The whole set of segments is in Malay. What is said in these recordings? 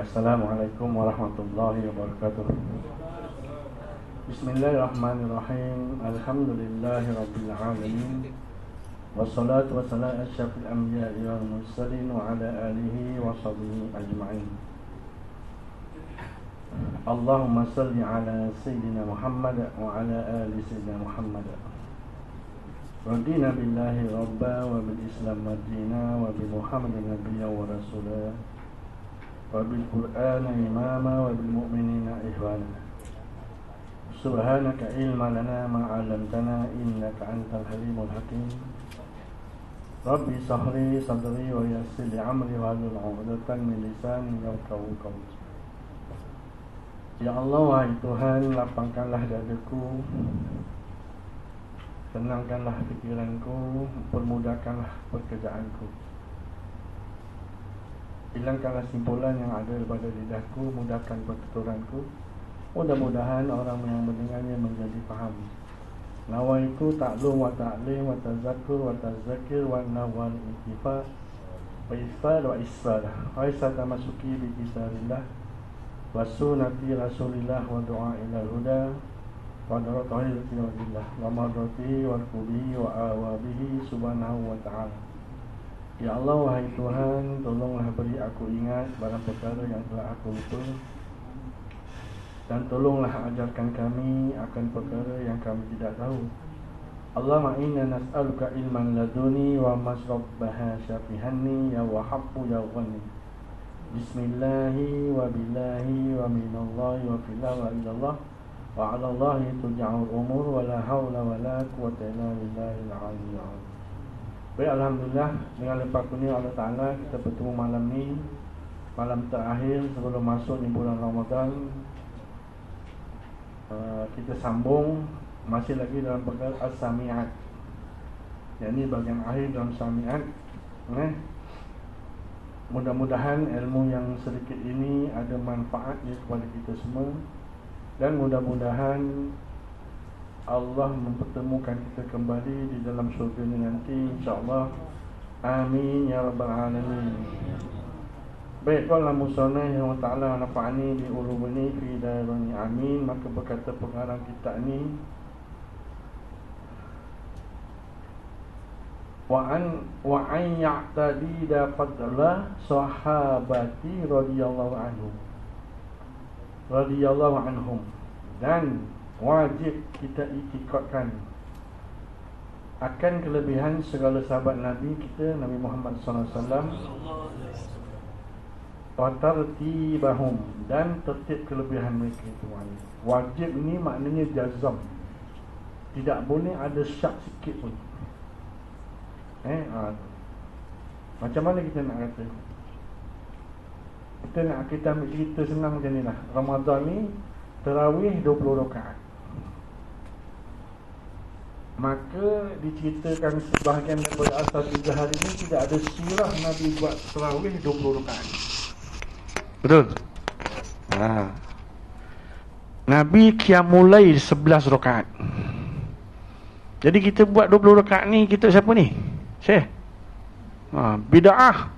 Assalamualaikum warahmatullahi wabarakatuh. Bismillahirrahmanirrahim. Alhamdulillahi rabbil alamin. Wassalatu wassalamu ala asyrafil anbiya'i wal mursalin wa ala alihi wa sahbihi ajma'in. Allahumma salli ala sayyidina Muhammad wa ala ali sayyidina Muhammad. Radina billahi rabba wa bil islam madina wa bi Muhammadin nabiyya wa rasulah wa bil Qur'an imama wa bil mu'minina ihwana. Subhanaka ilma lana ma 'allamtana innaka antal halimul hakim. Rabbi sahli sadri wa yassir li amri wa hlul 'uqdatam min lisani yafqahu qawli. Ya Allah, wahai Tuhan, lapangkanlah dadaku, senangkanlah fikiranku, permudahkanlah pekerjaanku. Hilangkanlah simpulan yang ada pada lidahku, mudahkan pertuturanku. Mudah-mudahan orang yang mendengarnya menjadi faham. Nawaitu ta'lum wa ta'lim wa tazakkur wa tazakir wa nawal intifa wa isfad wa isfad wa isfad masuki bi kisarillah wa sunnati rasulillah wa du'a ila huda wa daratahi rasulillah wa madratihi wa kubihi wa awabihi subhanahu wa ta'ala. Ya Allah, wahai Tuhan, tolonglah beri aku ingat barang perkara yang telah aku lupa, dan tolonglah ajarkan kami akan perkara yang kami tidak tahu. Allahumma inna nas'aluka ilman laduni wa masrabbaha syafihanni ya wahabbu ya ghani. Bismillahi wa billahi wa minallahi wa fillahi wa ilallah wa ala Allahi tuja'ul umur wa la hawla wa la quwwata illa billahil aliyyil azim. Baik, Alhamdulillah, dengan limpah kurnia Allah Ta'ala kita bertemu malam ni, malam terakhir sebelum masuk di bulan Ramadan. Kita sambung masih lagi dalam perkara As-Sami'at, yang ini bagian akhir dalam Sami'at. Mudah-mudahan ilmu yang sedikit ini ada manfaatnya kepada kita semua, dan mudah-mudahan Allah mempertemukan kita kembali di dalam syurga ini nanti, insyaAllah. Amin ya rabbal alamin. Baik, qala musannif wa ta'ala nafa'ani bi ulumini fi darani amin. Maka berkata pengarang kitab ni, wa an ya'tadi da fadla sahabati radhiyallahu anhum, dan wajib kita iktikadkan akan kelebihan segala sahabat Nabi kita, Nabi Muhammad sallallahu alaihi wasallam, wa tartibahum, dan tertib kelebihan mereka itu. Wajib ini maknanya jazam, tidak boleh ada syak sikit pun. Macam mana kita nak kata? Kita ambil cerita senang macam ni lah. Ramadan ni tarawih 20 rakaat. Maka diceritakan sebahagian daripada asal 3 hari ini tidak ada sirah Nabi buat tarawih 20 rakaat. Betul? Nabi qiyamul lail 11 rakaat. Jadi kita buat 20 rakaat ni, kita siapa ni? Syekh? Bid'ah.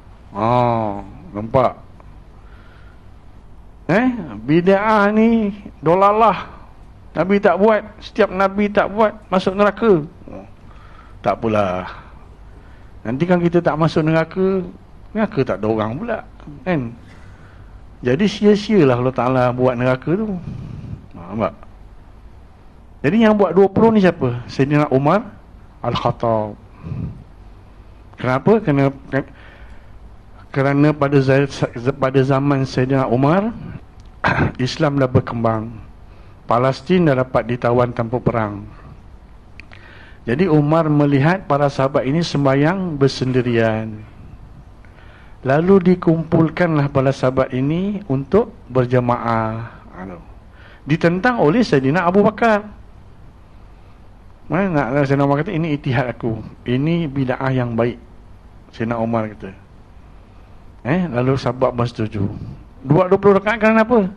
Nampak? Bid'ah ni dolalah. Nabi tak buat. Setiap Nabi tak buat, masuk neraka. Tak pula. Nanti kan kita tak masuk neraka, neraka tak ada orang pula, kan? Jadi sia-sialah Allah Ta'ala buat neraka tu. Nampak? Jadi yang buat 20 ni siapa? Sayyidina Umar Al-Khattab. Kenapa? Kerana pada zaman Sayyidina Umar Islam dah berkembang, Palestin dah dapat ditawan tanpa perang. Jadi Umar melihat para sahabat ini sembahyang bersendirian, lalu dikumpulkanlah para sahabat ini untuk berjamaah. Ditentang oleh Sayyidina Abu Bakar. Mana Sayyidina Umar kata, ini itihad aku, ini bid'ah yang baik. Sayyidina Umar kata. Lalu sahabat bersetuju. Buat 20 rakaat kerana apa?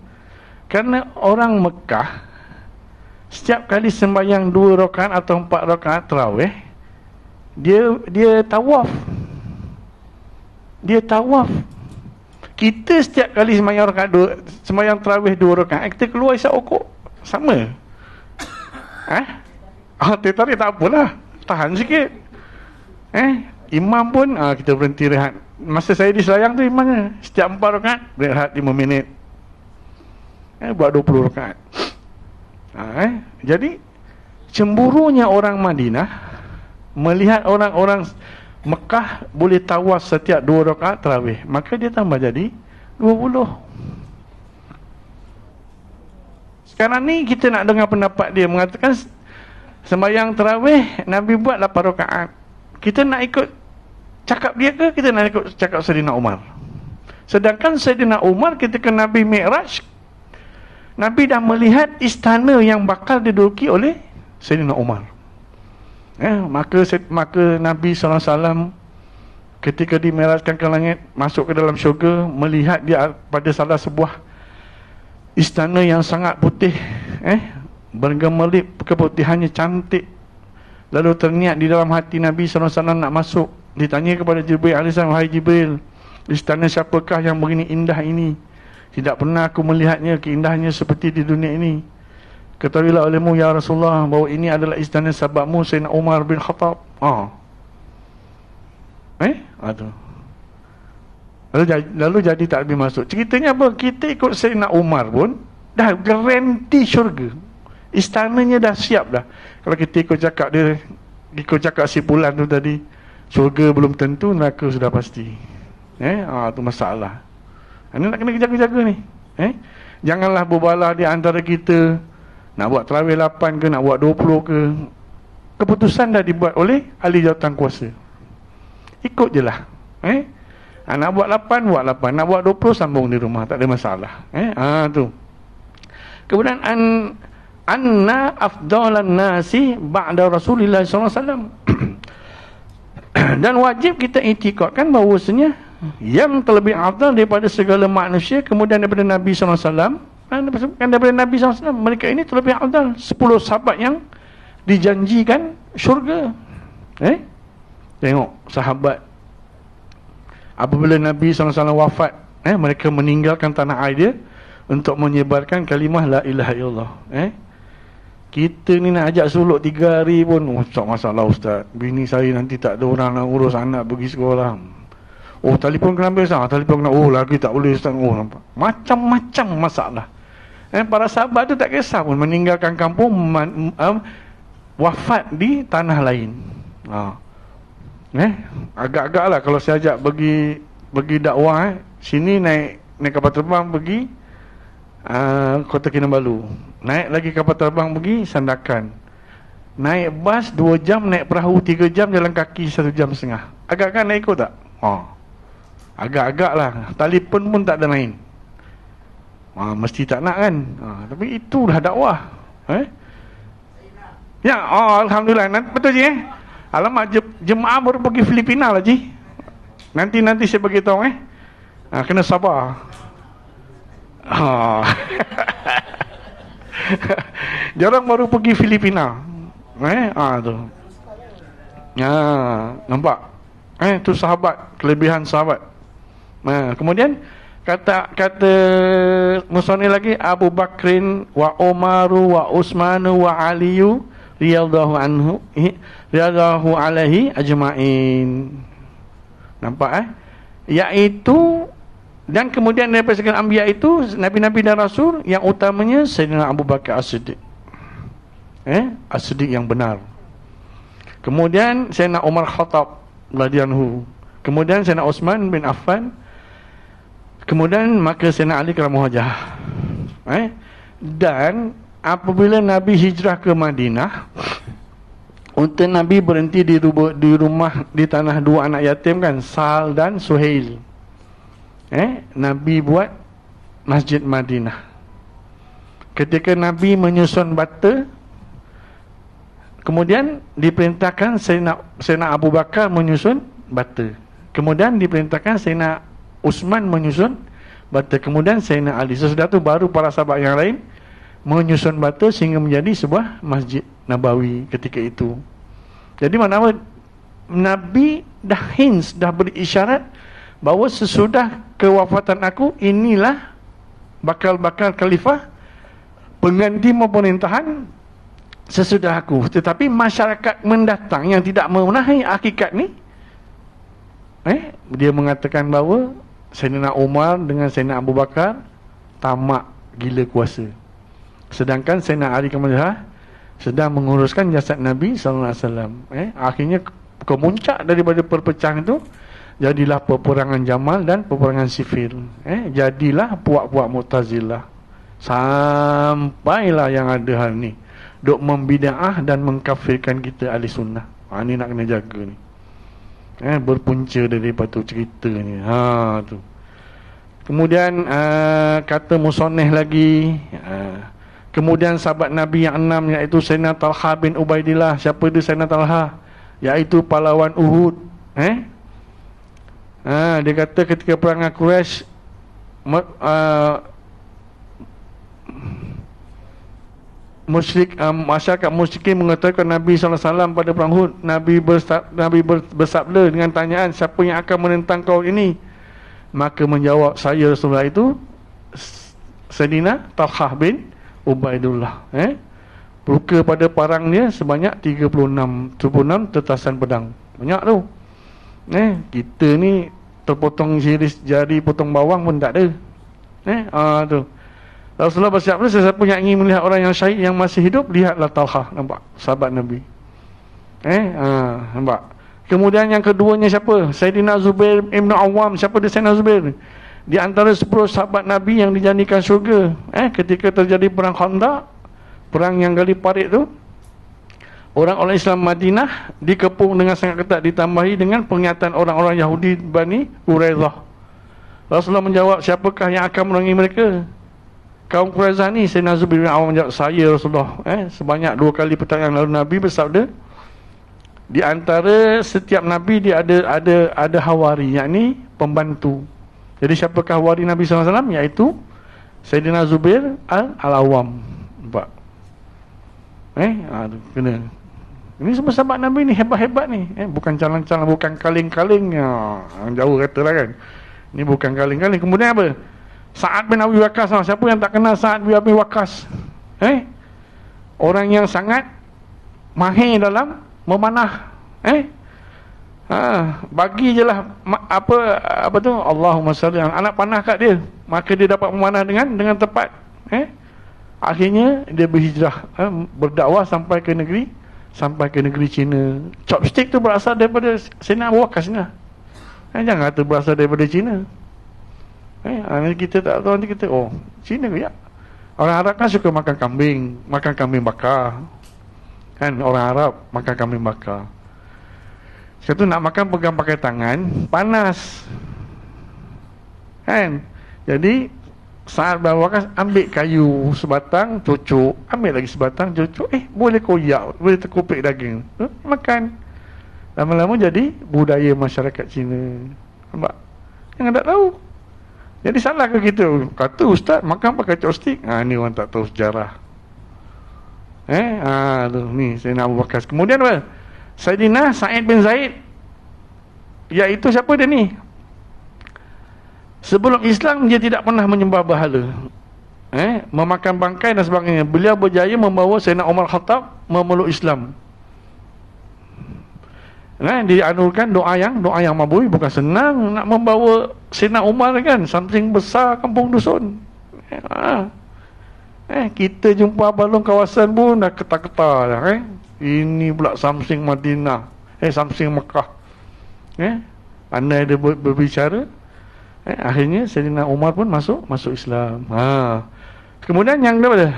Kerana orang Mekah setiap kali sembahyang 2 rakaat atau 4 rakaat tarawih, dia tawaf. Dia tawaf. Kita setiap kali sembahyang tarawih 2 rakaat, kita keluar isap rokok. Sama. Teh tarik tak apalah. Tahan sikit. Imam pun kita berhenti rehat. Masa saya di Selayang tu imamnya setiap 4 rakaat rehat 5 minit. Buat 20 rakaat. Jadi cemburunya orang Madinah melihat orang-orang Mekah boleh tawas setiap 2 rakaat tarawih, maka dia tambah jadi 20. Sekarang ni kita nak dengar pendapat dia mengatakan sembahyang tarawih Nabi buat 8 rakaat. Kita nak ikut cakap dia ke kita nak ikut cakap Saidina Umar? Sedangkan Saidina Umar ketika Nabi Mi'raj, Nabi dah melihat istana yang bakal diduduki oleh Saidina Umar. Maka Nabi SAW ketika dimirajkan ke langit, masuk ke dalam syurga, melihat dia pada salah sebuah istana yang sangat putih, bergemerlip keputihannya, cantik. Lalu terniat di dalam hati Nabi SAW nak masuk. Ditanya kepada Jibril AS, wahai Jibril, istana siapakah yang begini indah ini? Tidak pernah aku melihatnya, keindahannya seperti di dunia ini. Ketahuilah olehmu ya Rasulullah bahawa ini adalah istana sahabatmu Sayyidina Umar bin Khattab. Lalu jadi tak lebih masuk. Ceritanya apa? Kita ikut Sayyidina Umar pun dah garanti syurga. Istananya dah siap dah. Kalau kita ikut cakap dia, ikut cakap si Pulan tu tadi, syurga belum tentu, neraka sudah pasti. Tu masalah. Ini nak kena jaga-jaga ni. Janganlah berbalah di antara kita nak buat tarawih 8 ke, nak buat 20 ke. Keputusan dah dibuat oleh ahli jawatan kuasa. Ikut je lah. Nak buat 8, buat 8. Nak buat 20, sambung di rumah. Tak ada masalah. Tu. Kemudian anna afdalan nasi ba'da Rasulullah SAW. Dan wajib kita iktikadkan bahawasanya yang terlebih afdal daripada segala manusia kemudian daripada Nabi SAW, kan daripada Nabi SAW, mereka ini terlebih afdal. 10 sahabat yang dijanjikan syurga. Tengok sahabat, apabila Nabi SAW wafat, mereka meninggalkan tanah air dia untuk menyebarkan kalimah la ilaha illallah. Kita ni nak ajak suluk 3 hari pun, tak masalah ustaz, bini saya nanti tak ada orang nak urus anak pergi sekolah. Telefon kena habis, telefon kena, lagi tak boleh ustaz. Nampak macam-macam masalah. Para sahabat tu tak kisah pun meninggalkan kampung, wafat di tanah lain. Agak-agak lah kalau saya ajak pergi dakwah, sini naik kapal terbang pergi Kota Kinabalu, naik lagi kapal terbang pergi Sandakan, naik bas 2 jam, naik perahu 3 jam, jalan kaki 1 jam setengah. Agak-agak nak ikut tak? Agak-agak lah. Telefon pun tak ada lain. Mesti tak nak kan. Tapi itulah dakwah. Ya, alhamdulillah. Betul je alamak, jemaah baru pergi Filipina lah ji. Nanti saya beritahu kena sabar. Jarang baru pergi Filipina. Tu. Nampak? Tu sahabat, kelebihan sahabat. Kemudian kata musannif lagi, Abu Bakrin wa Umaru wa Utsmanu wa Aliyu radhiyallahu alaihi ajma'in. Nampak iaitu, dan kemudian daripada segala anbiya itu, nabi-nabi dan rasul, yang utamanya Sayyidina Abu Bakar As-Siddiq. As-Siddiq yang benar. Kemudian Sayyidina Umar Khattab radhiyallahu. Kemudian Sayyidina Utsman bin Affan. Kemudian maka Sayyidina Ali karamallahu wajhah. Dan apabila Nabi hijrah ke Madinah, unta Nabi berhenti di rumah di tanah 2 anak yatim kan, Sahal dan Suhail. Nabi buat Masjid Madinah. Ketika Nabi menyusun bata, kemudian diperintahkan Sayyidina Abu Bakar menyusun bata. Kemudian diperintahkan Sayyidina Utsman menyusun bata. Kemudian Sayyidina Ali. Sesudah itu baru para sahabat yang lain menyusun bata sehingga menjadi sebuah Masjid Nabawi ketika itu. Jadi mana Nabi dah hints, dah beri isyarat bahawa sesudah kewafatan aku, inilah bakal khalifah, pengganti pemerintahan sesudah aku. Tetapi masyarakat mendatang yang tidak memenuhi hakikat ni, dia mengatakan bahawa Sayyidina Umar dengan Sayyidina Abu Bakar tamak gila kuasa, sedangkan Sayyidina Ali Kamallah sedang menguruskan jasad Nabi SAW. Akhirnya kemuncak daripada perpecahan itu jadilah peperangan Jamal dan peperangan Siffin. Jadilah puak-puak Mu'tazilah, sampailah yang ada hal ni duk membida'ah dan mengkafirkan kita ahli sunnah. Ni nak kena jaga ni. Berpunca daripada tu cerita ni. Tu. Kemudian kata Musanneh lagi, kemudian sahabat Nabi yang 6, iaitu Sayyidina Talha bin Ubaidillah. Siapa dia Sayyidina Talha? Iaitu pahlawan Uhud. Dia kata ketika perangan Quraisy, masyarakat musyrikin mengatakan Nabi SAW pada perang Uhud. Nabi bersabda dengan tanyaan, siapa yang akan menentang kau ini? Maka menjawab, saya Rasulullah, itu Sayyidina Talha bin Ubaidullah. Luka pada parang dia sebanyak 36 tetasan pedang. Banyak tu. Kita ni terpotong jari potong bawang pun tak ada. Tu. Rasulullah bersabda, sesiapa yang ingin melihat orang yang syahid yang masih hidup, lihatlah Talha. Nampak? Sahabat Nabi. Nampak? Kemudian yang keduanya siapa? Sayyidina Zubair Ibn Awam. Siapa dia Sayyidina Zubair? Di antara 10 sahabat Nabi yang dijanjikan syurga. Ketika terjadi perang Khandaq, perang yang gali parit tu, orang-orang Islam Madinah dikepung dengan sangat ketat, ditambahi dengan pernyataan orang-orang Yahudi Bani Quraidah. Rasulullah menjawab, siapakah yang akan menolongi mereka? Kaum Quraidah ni. Sayyidina Zubair bin Awam menjawab, saya Rasulullah. Sebanyak 2 kali pertanyaan lalu Nabi bersabda, di antara setiap Nabi dia ada hawari, yakni pembantu. Jadi siapakah hawari Nabi SAW? Iaitu Sayyidina Zubair Al-Awam. Nampak? Kena. Ini semua sahabat Nabi ni hebat-hebat ni. Bukan calang-calang, bukan kaling-kaling. Jauh katalah kan. Ini bukan kaling-kaling. Kemudian apa? Sa'ad bin Abi Waqqas. Siapa yang tak kenal Sa'ad bin Abi Waqqas? Orang yang sangat mahir dalam memanah. Bagi je lah apa tu, Allahumma salli, anak panah kat dia, maka dia dapat memanah dengan tepat. Akhirnya dia berhijrah, berdakwah sampai ke negeri Cina. Chopstick tu berasal daripada Sayyidina Abu Waqqas ni. Jangan kata berasal daripada Cina. Kita tak tahu, nanti kita Cina ke ya? Orang Arab kan suka makan kambing bakar. Kan orang Arab makan kambing bakar. Satu nak makan pegang pakai tangan, panas. Kan? Jadi saat bawa ambil kayu sebatang, cucuk, ambil lagi sebatang, cucuk, boleh koyak, boleh terkopik daging. Makan. Lama-lama jadi budaya masyarakat Cina. Nampak? Yang tak tahu. Jadi salah ke kita? Kata ustaz makan pakai chopstick. Ni orang tak tahu sejarah. Ni Sayyidina Abu Waqqas. Kemudian apa? Sayyidina Sa'id bin Zaid, iaitu siapa dia ni? Sebelum Islam dia tidak pernah menyembah berhala, memakan bangkai dan sebagainya. Beliau berjaya membawa Sayyidina Umar Khattab memeluk Islam. Dianurkan doa yang mabui. Bukan senang nak membawa Sayyidina Umar kan, something besar kampung dusun. Kita jumpa balong kawasan pun dah ketar-ketar dah. Ini pula something Madinah, something Mekah. Andai dia berbicara, akhirnya Sayyidina Umar pun masuk Islam. Kemudian yang daripada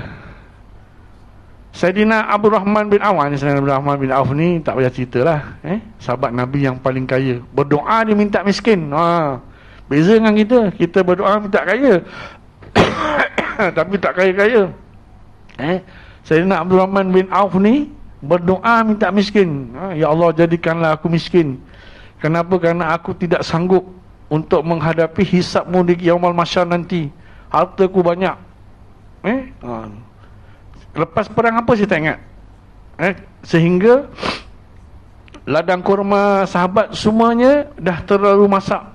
Sayyidina Abdul Rahman bin Auf. Sayyidina Abdul Rahman bin Auf ni tak payah ceritalah. Sahabat Nabi yang paling kaya. Berdoa dia minta miskin. Beza dengan kita berdoa minta kaya tapi tak kaya-kaya. Sayyidina Abdul Rahman bin Auf ni berdoa minta miskin. Ya Allah, jadikanlah aku miskin. Kenapa? Kerana aku tidak sanggup untuk menghadapi hisabmu di yaumul mahsyar nanti. Hartaku banyak. Lepas perang apa saya tak ingat. Sehingga ladang kurma sahabat semuanya dah terlalu masak.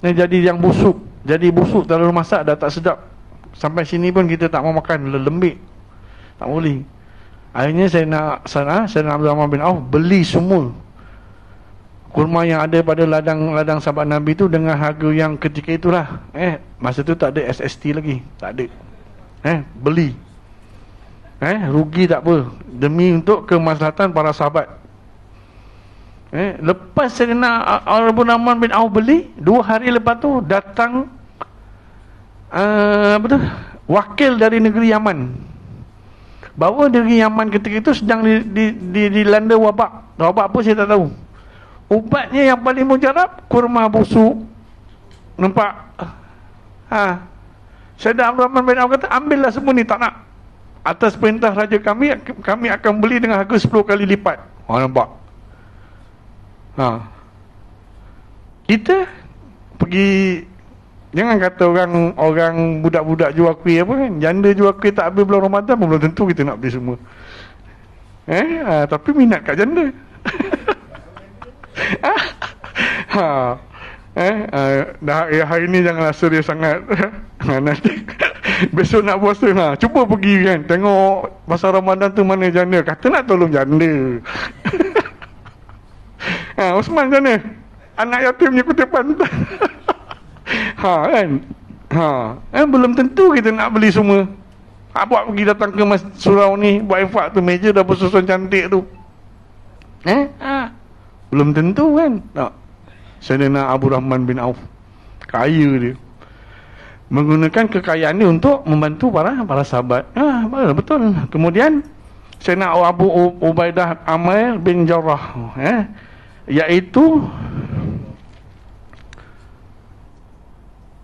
Ni jadi yang busuk. Jadi busuk terlalu masak dah tak sedap. Sampai sini pun kita tak mau makan, lembik. Tak boleh. Akhirnya saya nak Abdul Rahman bin Auf beli semua kurma yang ada pada ladang sahabat Nabi tu dengan harga yang ketika itulah. Masa tu tak ada SST lagi, tak ada. Beli. Rugi tak apa, demi untuk kemaslahatan para sahabat. Lepas Sayyidina Abdul Rahman bin Auf beli, 2 hari lepas tu datang wakil dari negeri Yaman. Bahawa negeri Yaman ketika itu sedang dilanda wabak. Wabak apa saya tak tahu. Ubatnya yang paling mujarab, kurma busuk. Nampak? Sayyidina Abdul Rahman bin Auf kata, ambillah semua ni, tak nak. Atas perintah raja kami akan beli dengan harga 10 kali lipat. Nampak? Kita pergi, jangan kata orang budak-budak jual kuih apa kan, janda jual kuih tak habis bulan Ramadan pun belum tentu kita nak beli semua. Tapi minat kat janda. Hari ni janganlah serius sangat. Nanti besok nak puasa, cuba pergi kan, tengok masa Ramadan tu mana janda, kata nak tolong janda. Osman macam mana? Anak yatim ni kutipan. Kan? Belum tentu kita nak beli semua. Buat pergi datang ke surau ni, buat infak tu, meja dah bersusun cantik tu. Belum tentu kan? Sayyidina Abu Rahman bin Auf, kaya dia, menggunakan kekayaan ni untuk membantu para sahabat. Betul. Kemudian Sayyidina Abu Ubaidah Amir bin Jarrah, iaitu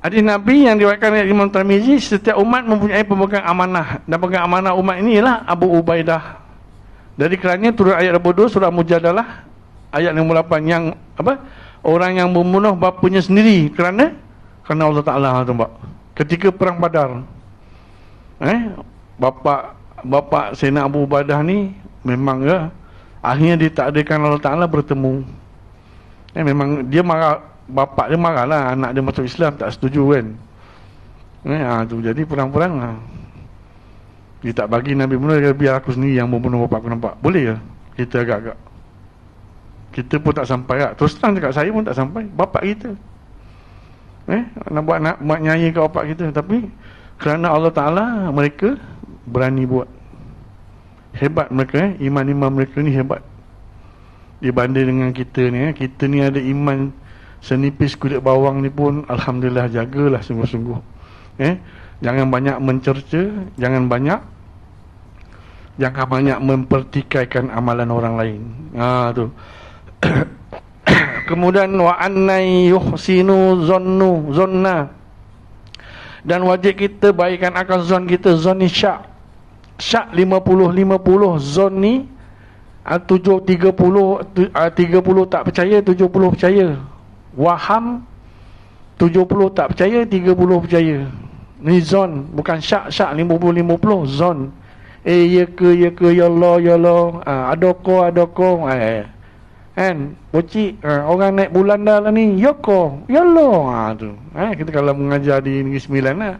hadis Nabi yang diriwayatkan oleh Imam Tirmizi, setiap umat mempunyai pemegang amanah, dan pemegang amanah umat ini ialah Abu Ubaidah. Dari kerana turun ayat 22 surah Mujadalah ayat 58 yang orang yang membunuh bapanya sendiri kerana Allah Ta'ala. Ketika perang Badar, bapa Sayyidina Abu Ubaidah ni memang akhirnya ditakdirkan Allah Ta'ala bertemu. Memang dia marah, bapa dia marah lah, anak dia masuk Islam tak setuju kan. Tu jadi perang-perang dia tak bagi Nabi bunuh, dia biar aku sendiri yang membunuh bapa aku. Nampak? Boleh ke? Kita agak-agak, kita pun tak sampai lah. Terus terang cakap, saya pun tak sampai. Bapak kita nak buat nyanyi ke bapak kita, tapi kerana Allah Ta'ala mereka berani buat. Hebat mereka, iman-iman mereka ni hebat dibanding dengan kita ni. Kita ni ada iman senipis kulit bawang ni pun alhamdulillah, jagalah sungguh-sungguh. Jangan banyak mencerca, jangan banyak mempertikaikan amalan orang lain. Tu. Kemudian wa annai yuhsinu zonna, dan wajib kita baikkan akal zon kita. Zon ni syak 50-50. Zon ni 30 tak percaya, 70 percaya. Waham 70 tak percaya, 30 percaya. Ni zon, bukan syak 50-50. Zon, ya ke, ya Allah, adoko, kan, bocik, orang naik bulan dah lah ni, yoko, ya Allah, tu. Kita kalau mengajar di Negeri Sembilan lah,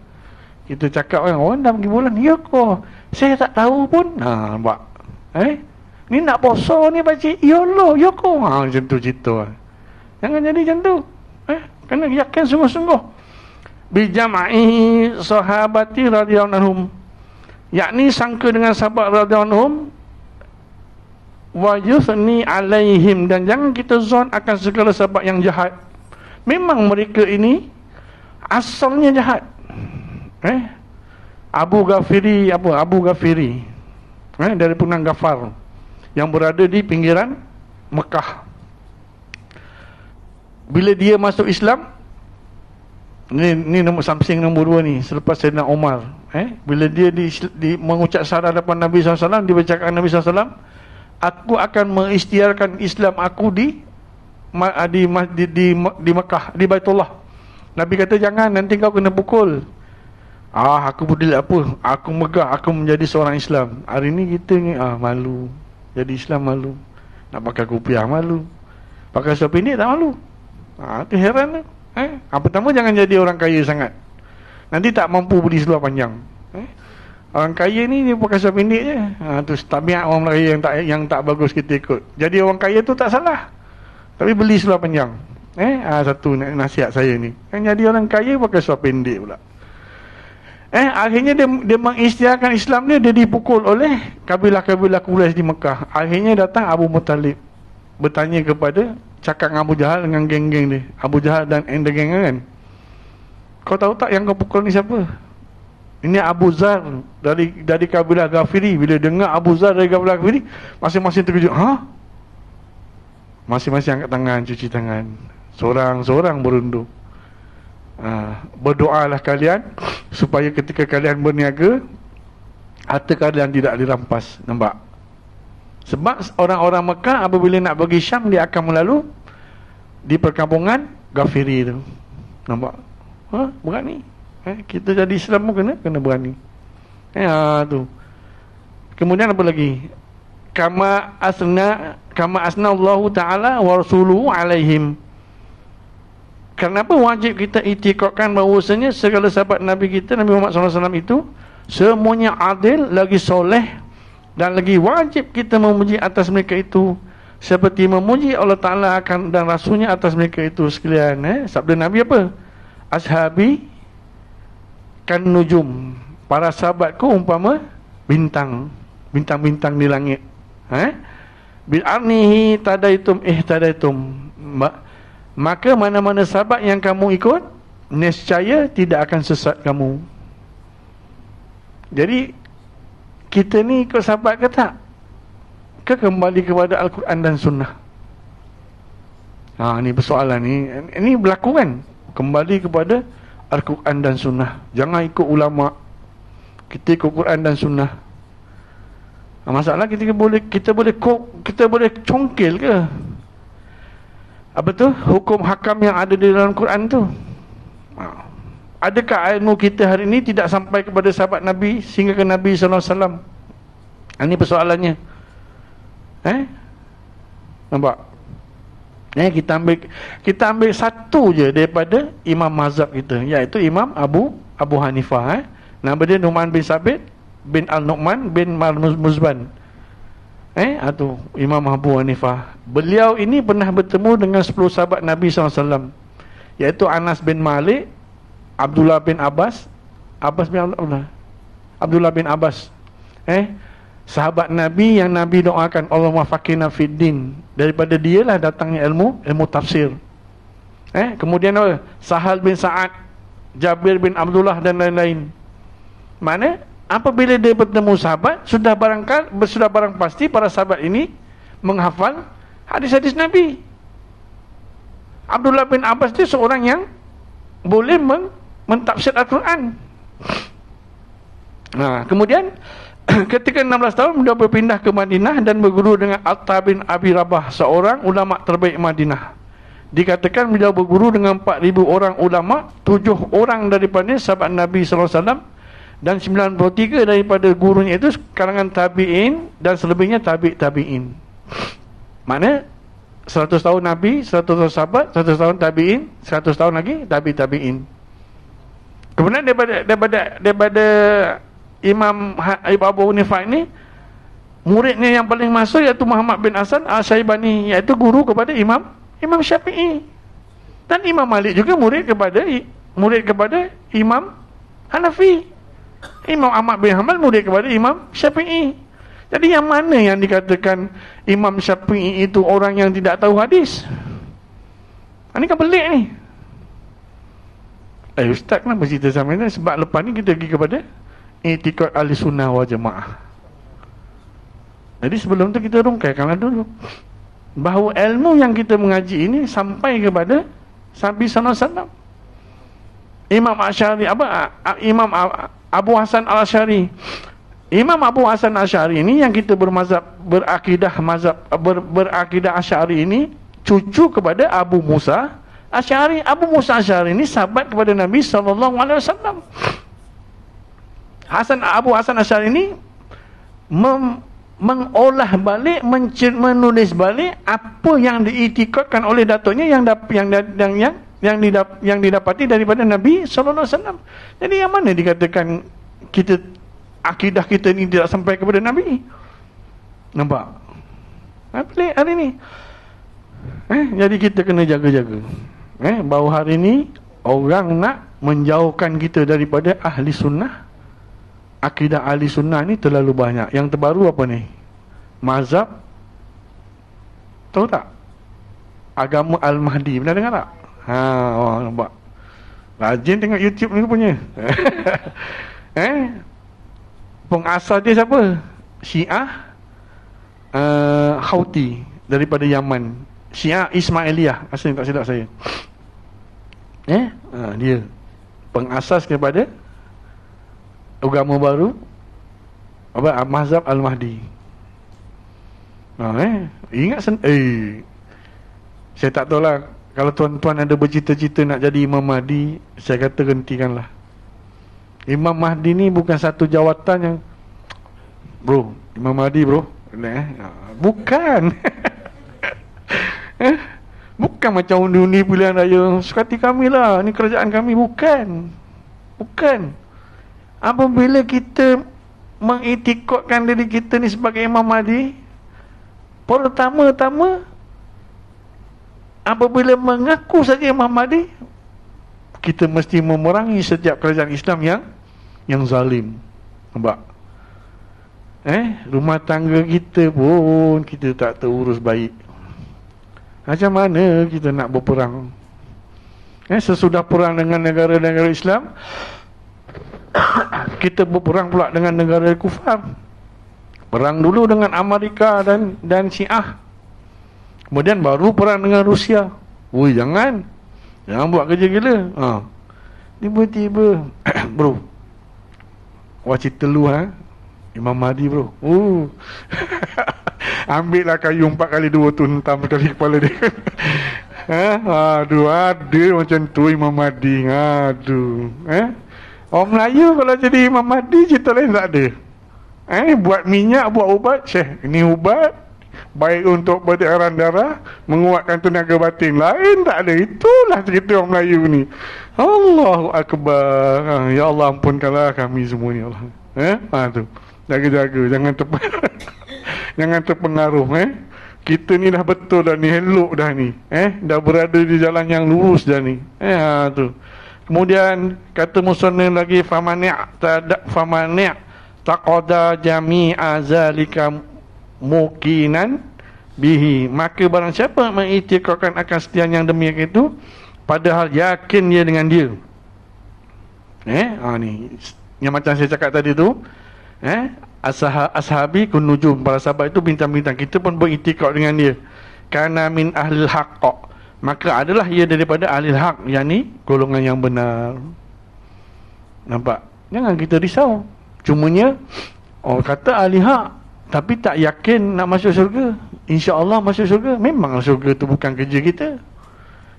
kita cakap kan, orang dah pergi bulan, yoko, saya tak tahu pun. Nampak? Ni nak poso ni pakcik, ya Allah, yoko. Macam tu cerita. Jangan jadi macam tu. Kena yakin sungguh-sungguh. Bijama'i sahabati radhiyallahu anhum, yakni sangka dengan sahabat radhiyallahu anhum, wa yuthni alaihim, dan jangan kita zon akan segala sahabat yang jahat. Memang mereka ini asalnya jahat. Abu Ghafiri dari Punang Ghafar yang berada di pinggiran Mekah. Bila dia masuk Islam, ni nombor something nombor 2 ni, selepas Sayyidina Umar, bila dia mengucap syahadat hadapan Nabi SAW, dia bercakap Nabi SAW, aku akan mengisytiharkan Islam aku di Mekah, di Baitullah. Nabi kata, jangan, nanti kau kena pukul. Aku peduli apa, aku megah, aku menjadi seorang Islam. Hari ni kita ni malu, jadi Islam malu. Nak pakai kopiah malu, pakai seluar pendek tak malu. Itu heran tu. Pertama, jangan jadi orang kaya sangat, nanti tak mampu beli seluar panjang. Orang kaya ni dia pakai seluar pendek je. Tu tabiat orang Melayu yang tak bagus kita ikut. Jadi orang kaya tu tak salah, tapi beli seluar panjang. Satu nasihat saya ni. Kan jadi orang kaya pakai seluar pendek pula. Akhirnya dia mengisytiharkan Islam dia dipukul oleh kabilah-kabilah Quraisy di Mekah. Akhirnya datang Abu Muttalib bertanya kepada, cakap dengan Abu Jahal dengan geng-geng dia. Abu Jahal dan geng kan, kau tahu tak yang kau pukul ni siapa? Ini Abu Zar dari kabilah Ghafiri. Bila dengar Abu Zar dari kabilah Ghafiri, masing-masing terkejut. Masing-masing angkat tangan, cuci tangan, seorang-seorang berunduk. Berdoalah kalian supaya ketika kalian berniaga, harta kalian tidak dirampas. Nampak? Sebab orang-orang Mekah apabila nak pergi Syam, dia akan melalui di perkampungan Ghafiri tu. Nampak? Berani. Kita jadi Islam pun kena berani. Tu. Kemudian apa lagi? Kama asna Allah Ta'ala wa rasuluhu alaihim. Kenapa wajib kita itikadkan bahawasanya segala sahabat Nabi kita, Nabi Muhammad SAW itu semuanya adil, lagi soleh, dan lagi wajib kita memuji atas mereka itu seperti memuji Allah Ta'ala dan Rasulnya atas mereka itu sekalian. Sabda Nabi apa? Ashabi kan nujum, para sahabatku umpama bintang-bintang di langit. Bil arnihi tadaitum ihtadaitum. Maka mana-mana sahabat yang kamu ikut, nescaya tidak akan sesat kamu. Jadi kita ni ikut sahabat ke tak? Ke kembali kepada Al-Quran dan Sunnah? Ni persoalan ni. Ini berlaku kan? Kembali kepada Al-Quran dan Sunnah. Jangan ikut ulama, kita ikut Quran dan Sunnah. Masalah kita boleh congkel ke? Apa tu? Hukum hakam yang ada di dalam Quran tu. Adakah ilmu kita hari ini tidak sampai kepada sahabat Nabi sehingga ke Nabi SAW? Ini persoalannya. Nampak? Kita ambil satu je daripada imam mazhab kita, iaitu Imam Abu Hanifah. Nama dia Nu'man bin Sabit bin Al-Nu'man bin Muzban. Atau Imam Abu Hanifah. Beliau ini pernah bertemu dengan 10 sahabat Nabi SAW, iaitu Anas bin Malik, Abdullah bin Abbas Abdullah bin Abbas. Sahabat Nabi yang Nabi doakan, Allahumma faqihna fiddin. Daripada dialah datangnya ilmu tafsir. Kemudian Sahal bin Sa'ad, Jabir bin Abdullah dan lain-lain. Mana apabila dia bertemu sahabat, sudah barang pasti para sahabat ini menghafal hadis-hadis Nabi. Abdullah bin Abbas itu seorang yang boleh mentafsir Al-Quran. Kemudian ketika 16 tahun beliau berpindah ke Madinah dan berguru dengan Attab bin Abi Rabah, seorang ulama terbaik Madinah. Dikatakan beliau berguru dengan 4,000 orang ulama, 7 orang daripada sahabat Nabi SAW dan 93 daripada gurunya itu kalangan tabi'in dan selebihnya tabi'in. Mana 100 tahun Nabi, 100 tahun sahabat, 100 tahun tabi'in, 100 tahun lagi tabi'in. Kemudian daripada Imam Abu Hanifah ini, muridnya yang paling masuk iaitu Muhammad bin Hasan Al-Syaibani, iaitu guru kepada Imam Syafi'i. Dan Imam Malik juga murid kepada Imam Hanafi. Imam Ahmad bin Hanbal murid kepada Imam Syafi'i. Jadi yang mana yang dikatakan Imam Syafi'i itu orang yang tidak tahu hadis? Ini kan pelik ni. Ustaz kenapa cerita sama ini? Sebab lepas ni kita pergi kepada i'tikad ahli sunnah wal jamaah. Jadi sebelum tu kita rungkaikanlah dulu bahawa ilmu yang kita mengaji ini sampai kepada Nabi SAW. Imam Asy'ari Imam Abu Hasan Al-Asy'ari. Imam Abu Hasan Al-Asy'ari ini yang kita berakidah Asy'ari ini cucu kepada Abu Musa Asy'ari. Abu Musa Asy'ari ini sahabat kepada Nabi SAW. Abu Hasan Asy'ari ini mengolah balik, menulis balik apa yang diiktikadkan oleh datuknya yang yang didapati daripada Nabi sallallahu alaihi wasallam. Jadi yang mana dikatakan kita akidah kita ni tidak sampai kepada Nabi? Nampak? Pelik hari ni. Jadi kita kena jaga-jaga. Baru hari ni orang nak menjauhkan kita daripada ahli sunnah. Akidah ahli sunnah ni terlalu banyak. Yang terbaru apa ni? Mazhab. Tahu tak? Agama Al-Mahdi. Pernah dengar tak? Nampak. Rajin tengok YouTube ni punya. Pengasas dia siapa? Syiah Houthi daripada Yaman. Syiah Ismailiyah, asal tak silap saya. Dia pengasas kepada agama baru mazhab Al-Mahdi. Ingat saya tak tahulah. Kalau tuan-tuan ada bercita-cita nak jadi Imam Mahdi, saya kata hentikanlah. Imam Mahdi ni bukan satu jawatan yang bro, Imam Mahdi bro. Bukan. Bukan macam undi-undi pilihan raya suka hati kami lah, ni kerajaan kami. Bukan. Apabila kita mengiktikadkan diri kita ni sebagai Imam Mahdi, pertama-tama apabila mengaku saja Imam Mahdi, kita mesti memerangi setiap kerajaan Islam yang zalim. Nampak? Rumah tangga kita pun kita tak terurus baik. Macam mana kita nak berperang? Sesudah perang dengan negara-negara Islam, kita berperang pula dengan negara kufar. Perang dulu dengan Amerika dan Syiah. Kemudian baru perang dengan Rusia. Jangan buat kerja gila. Tiba-tiba bro, wajib telu Imam Mahdi bro. Ambil lah kayu 4x2 tu, hentam kali kepala dia. Aduh, ada macam tu Imam Mahdi. Aduh. Orang Melayu kalau jadi Imam Mahdi, cerita lain tak ada. Buat minyak, buat ubat. Syekh, ini ubat baik untuk berteran darah, menguatkan tenaga batin. Lain tak ada. Itulah cerita orang Melayu ni. Allahu Akbar. Ya Allah, ampunkanlah kami semua ni Allah. Tu. Jaga-jaga, jangan terpengaruh. Kita ni dah betul dah ni, elok dah ni. Dah berada di jalan yang lurus dah ni. Tu. Kemudian kata musannif lagi, famani' taqada jami'a zalika muqinan bihi, maka barang siapa mengiktikadkan akan setia yang demikian itu, padahal yakin dia dengan dia. Ni yang macam saya cakap tadi tu, ashabi kun nujum, para sahabat itu bintang-bintang. Kita pun beriktikad dengan dia. Kana min ahlil haqq, maka adalah ia daripada ahlil haq, yakni golongan yang benar. Nampak? Jangan kita risau. Cumanya orang kata ahli haq tapi tak yakin nak masuk syurga. InsyaAllah masuk syurga. Memang syurga itu bukan kerja kita.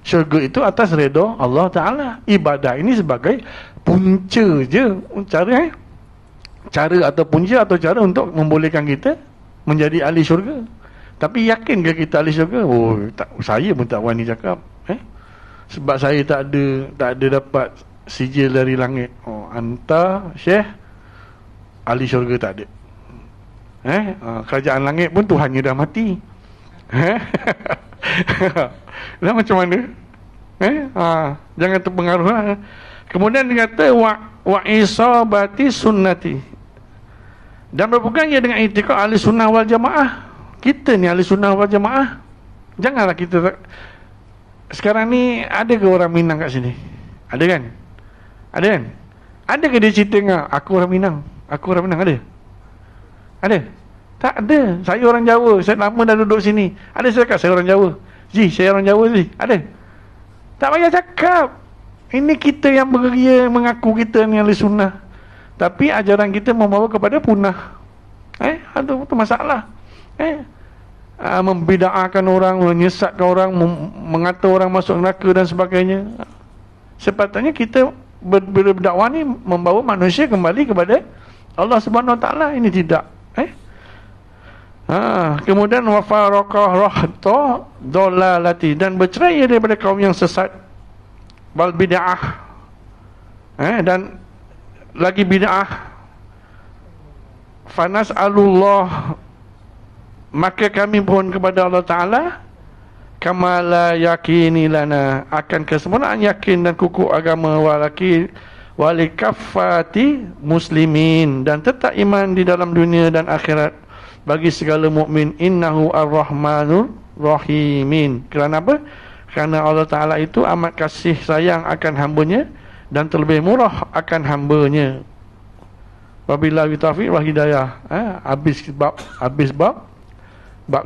Syurga itu atas redha Allah Ta'ala. Ibadah ini sebagai punca je, cara atau punca atau cara untuk membolehkan kita menjadi ahli syurga. Tapi yakin ke kita ahli syurga? Saya pun tak berani cakap. Sebab saya tak ada dapat sijil dari langit. Anta Syekh ahli syurga tak ada. Kerajaan langit pun Tuhannya dah mati. Dah macam mana? Jangan terpengaruh lah. Kemudian dia kata wa isabati sunnati, dan berpegang ia dengan i'tikad ahli sunnah wal jamaah. Kita ni ahli sunnah wal jamaah. Janganlah kita sekarang ni, ada ke orang Minang kat sini? Ada kan? Ada ke dia cerita dengan aku orang Minang? Ada? Tak ada. Saya orang Jawa, saya lama dah duduk sini. Ada saya cakap saya orang Jawa? Saya orang Jawa ni. Ada? Tak payah cakap. Ini kita yang beria mengaku kita ni ahli sunnah, tapi ajaran kita membawa kepada punah. Itu masalah. Membida'ahkan orang, menyesatkan orang, mengata orang masuk neraka dan sebagainya. Sepatutnya kita berdakwah ni membawa manusia kembali kepada Allah Subhanahu Wa Taala. Ini tidak. Kemudian wafaraqah rahta dalalati, dan bercerai daripada kaum yang sesat. wal bid'ah. Dan lagi bid'ah. Fanas'alullah, maka kami mohon kepada Allah Ta'ala, kama la yakini lana, akan kesempurnaan yakin dan kukuh agama, walikafati muslimin, dan tetap iman di dalam dunia dan akhirat bagi segala mukmin, innahu ar-rahmanur rahimin. Kerana apa? Kerana Allah Ta'ala itu amat kasih sayang akan hambanya dan terlebih murah akan hambanya. Wabillahi taufiq wal hidayah. Habis bab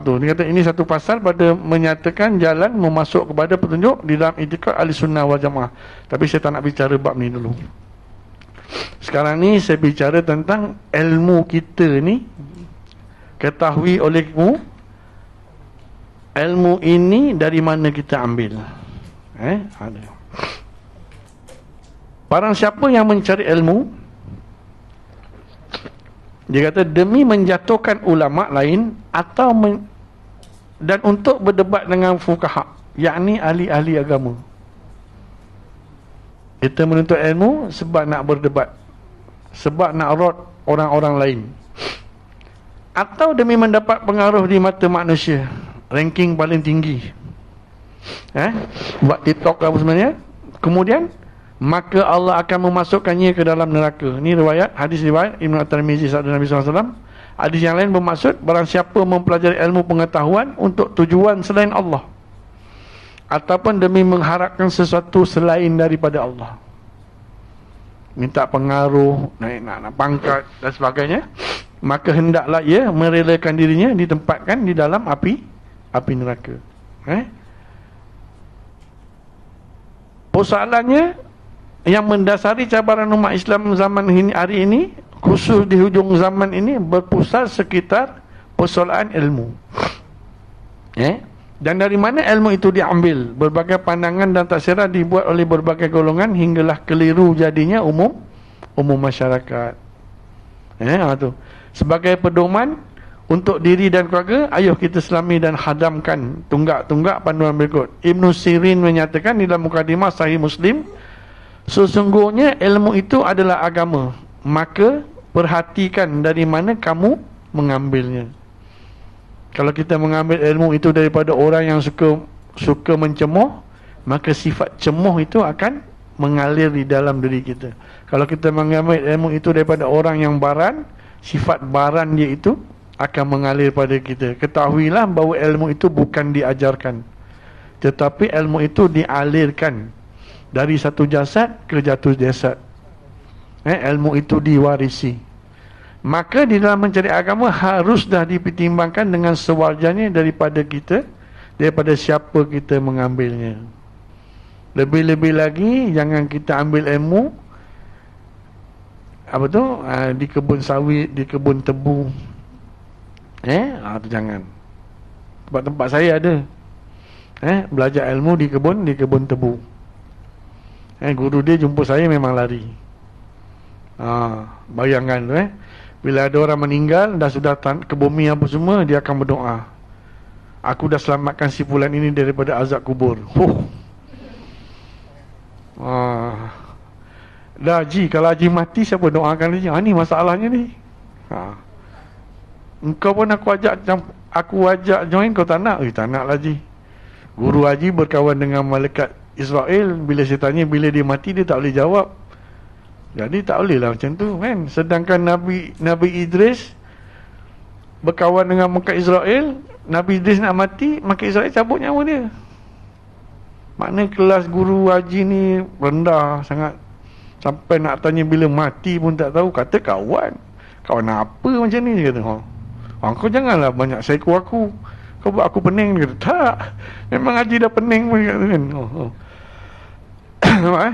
tu. Dia kata ini satu pasal pada menyatakan jalan memasuk kepada petunjuk di dalam i'tiqad Ahlussunnah wal Jamaah. Tapi saya tak nak bicara bab ni dulu. Sekarang ni saya bicara tentang ilmu kita ni. Ketahui olehmu, ilmu ini dari mana kita ambil? Ada. Barang siapa yang mencari ilmu, dia kata demi menjatuhkan ulama lain atau dan untuk berdebat dengan fuqaha, yakni ahli-ahli agama. Kita menuntut ilmu sebab nak berdebat, sebab nak rot orang-orang lain, atau demi mendapat pengaruh di mata manusia, ranking paling tinggi. Buat TikTok apa sebenarnya. Kemudian maka Allah akan memasukkannya ke dalam neraka. Ini riwayat, hadis riwayat Ibn At-Tirmizi sabda Nabi SAW. Hadis yang lain bermaksud, barang siapa mempelajari ilmu pengetahuan untuk tujuan selain Allah, ataupun demi mengharapkan sesuatu selain daripada Allah, minta pengaruh, nak pangkat dan sebagainya, maka hendaklah ia merelakan dirinya ditempatkan di dalam api neraka. Persoalannya yang mendasari cabaran umat Islam zaman ini, hari ini, khusus di hujung zaman ini, berpusat sekitar persoalan ilmu. Dan dari mana ilmu itu diambil? Berbagai pandangan dan taksirah dibuat oleh berbagai golongan hinggalah keliru jadinya umum masyarakat. Tu. Sebagai pedoman untuk diri dan keluarga, ayuh kita selami dan hadamkan tunggak-tunggak panduan berikut. Ibn Sirin menyatakan di dalam mukadimah Sahih Muslim, sesungguhnya ilmu itu adalah agama, maka perhatikan dari mana kamu mengambilnya. Kalau kita mengambil ilmu itu daripada orang yang suka mencemoh, maka sifat cemoh itu akan mengalir di dalam diri kita. Kalau kita mengambil ilmu itu daripada orang yang baran, sifat baran dia itu akan mengalir pada kita. Ketahuilah bahawa ilmu itu bukan diajarkan, tetapi ilmu itu dialirkan dari satu jasad ke jatuh jasad. Ilmu itu diwarisi. Maka di dalam mencari agama harus dah dipertimbangkan dengan sewajarnya daripada siapa kita mengambilnya. Lebih-lebih lagi, jangan kita ambil ilmu di kebun sawit, di kebun tebu. Tu jangan. Tempat saya ada. Belajar ilmu di kebun tebu. Guru dia jumpa saya memang lari. Bayangkan tu bila ada orang meninggal, dah sudah ke bumi apa semua, dia akan berdoa, aku dah selamatkan si fulan ini daripada azab kubur. Dah Haji, kalau Haji mati siapa doakan dia? Ni masalahnya ni. Engkau pun aku ajak join, kau tak nak? Tak nak lah Haji. Guru Haji berkawan dengan malaikat Israel. Bila saya tanya bila dia mati, dia tak boleh jawab. Jadi tak boleh lah macam tu kan. Sedangkan Nabi Idris berkawan dengan malaikat Israel. Nabi Idris nak mati, malaikat Israel cabut nyawa dia. Makna kelas guru Haji ni rendah sangat, sampai nak tanya bila mati pun tak tahu. Kata kawan apa macam ni? Dia kata, kau janganlah banyak psycho aku, kau buat aku pening. Dia kata, tak, memang Haji dah pening pun kan.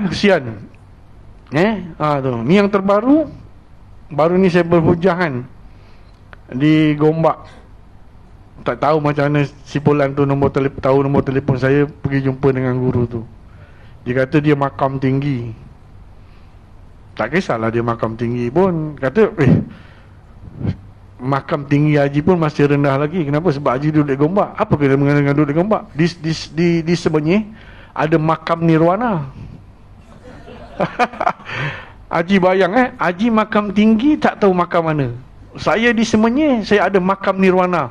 Kesian. Tu. Ni yang terbaru, baru ni saya berhujah di Gombak. Tak tahu macam mana si Pulan tu tahu nombor telefon saya, pergi jumpa dengan guru tu. Dia kata dia makam tinggi. Tak kisahlah dia makam tinggi pun. Kata makam tinggi Haji pun masih rendah lagi. Kenapa? Sebab Haji duduk di Gombak. Apa kena dengan duduk di Gombak? Di sebenarnya ada makam nirwana. Haji bayang haji makam tinggi tak tahu makam mana. Saya di Semenyih, saya ada makam nirwana.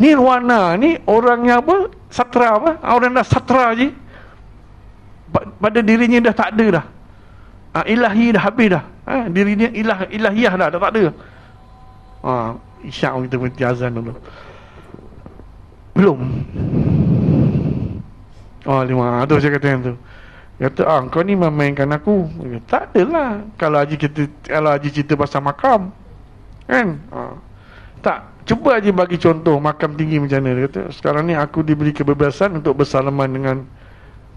Nirwana ni orangnya apa? Satra apa? Orang dah satra je. Pada dirinya dah tak ada dah. Ilahi dah habis dah. Dirinya ilahiyah dah tak ada. Isyak kita berhenti azan dulu. Belum. Lima. Tu saya kata yang tu. Kata, kau ni memainkan aku. Tak adalah. Kalau Haji cerita pasal makam. Kan? Tak. Cuba Haji bagi contoh makam tinggi macam mana. Dia kata, sekarang ni aku diberi kebebasan untuk bersalaman dengan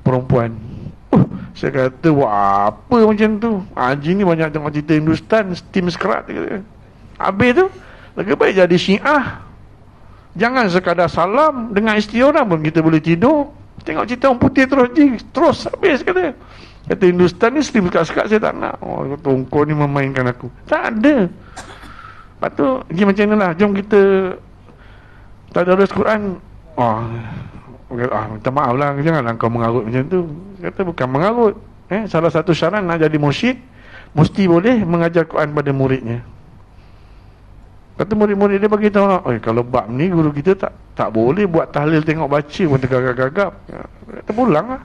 perempuan. Saya kata, wah apa macam tu. Haji ni banyak tengok cerita Hindustan, steam sekerat. Habis tu, lebih baik jadi Syiah. Jangan sekadar salam. Dengan isteri orang pun kita boleh tidur. Tengok cerita orang putih terus habis kata. Kata Hindustan ni slim sekat-sekat saya tak nak. Kata kau ni memainkan aku. Tak ada. Lepas tu macam mana lah. Jom kita tadarus Quran. Minta maaf lah. Janganlah kau mengarut macam tu. Kata bukan mengarut. Salah satu syarat nak jadi mursyid, mesti boleh mengajar Quran pada muridnya. Kata murid-murid dia bagi tahu, kalau bab ni guru kita tak boleh buat tahlil tengok baca pun tergagap-gagap. Kata pulang lah.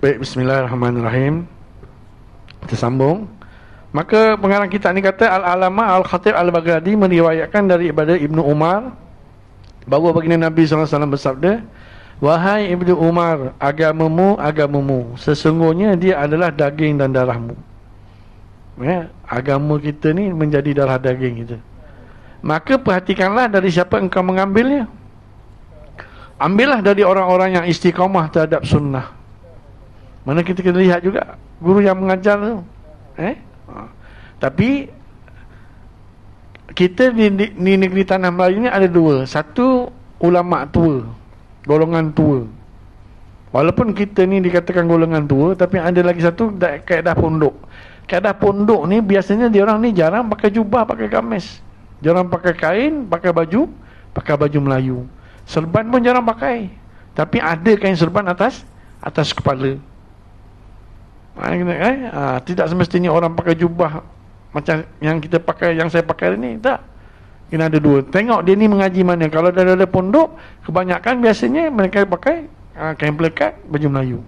Baik, bismillahirrahmanirrahim. Kita sambung. Maka pengarang kitab ni kata, Al-Alama Al-Khatib Al-Baghdadi meriwayatkan daripada Ibnu Umar bahawa baginda Nabi SAW bersabda, Wahai Ibnu Umar, agamamu, sesungguhnya dia adalah daging dan darahmu. Ya, agama kita ni menjadi darah daging kita. Maka perhatikanlah dari siapa engkau mengambilnya. Ambillah dari orang-orang yang istiqamah terhadap sunnah. Mana kita kena lihat juga guru yang mengajar tu. Tapi kita di negeri Tanah Melayu ni ada dua. Satu, ulama tua, golongan tua. Walaupun kita ni dikatakan golongan tua, tapi ada lagi satu kaedah pondok. Kaedah pondok ni biasanya dia orang ni jarang pakai jubah, pakai gamis. Jarang pakai kain, pakai baju Melayu. Serban pun jarang pakai. Tapi ada kain serban atas kepala. Tidak semestinya orang pakai jubah macam yang kita pakai, yang saya pakai ni. Tak. Kena ada dua. Tengok dia ni mengaji mana. Kalau dah ada pondok, kebanyakan biasanya mereka pakai kain pelekat, baju Melayu.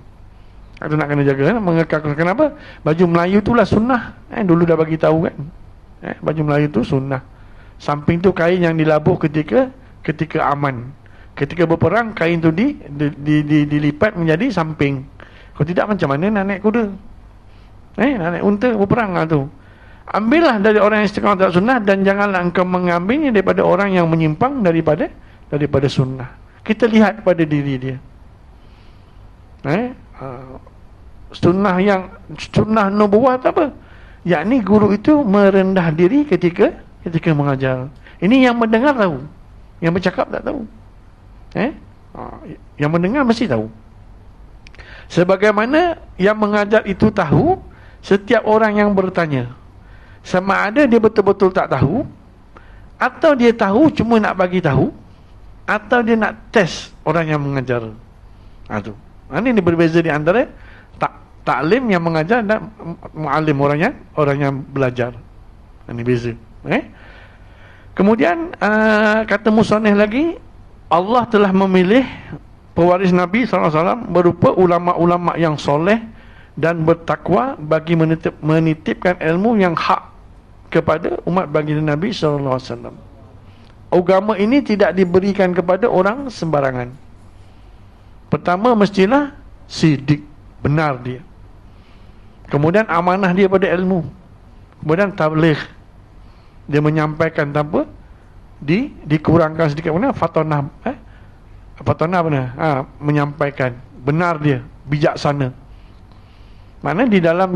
Itu nak kena jaga, mengekang. Kenapa? Baju Melayu itulah sunnah. Dulu dah bagi tahu kan. Baju Melayu tu sunnah. Samping tu kain yang dilabuh ketika aman. Ketika berperang, kain tu dilipat menjadi samping. Kalau tidak, macam mana nak naik kuda? Nak naik unta berperang tu. Ambillah dari orang yang istiqamah terhadap sunnah, dan janganlah engkau mengambilnya daripada orang yang menyimpang daripada sunnah. Kita lihat pada diri dia. Sunnah nubuwah tu apa? Yakni guru itu merendah diri ketika mengajar. Ini yang mendengar tahu, yang bercakap tak tahu. Yang mendengar mesti tahu. Sebagaimana yang mengajar itu tahu, setiap orang yang bertanya, sama ada dia betul-betul tak tahu, atau dia tahu cuma nak bagi tahu, atau dia nak test orang yang mengajar. Ini berbeza di antara taklim yang mengajar dan mu'alim, orang yang belajar. Ini beza. Kemudian kata musannif lagi, Allah telah memilih pewaris Nabi SAW berupa ulama-ulama yang soleh dan bertakwa bagi menitipkan ilmu yang hak kepada umat baginda Nabi SAW. Agama ini tidak diberikan kepada orang sembarangan. Pertama, mestilah sidik, benar dia. Kemudian amanah dia pada ilmu. Kemudian tabligh, dia menyampaikan tanpa dikurangkan sedikit. Mana fatonah benar. Menyampaikan benar dia, bijaksana. Mana di dalam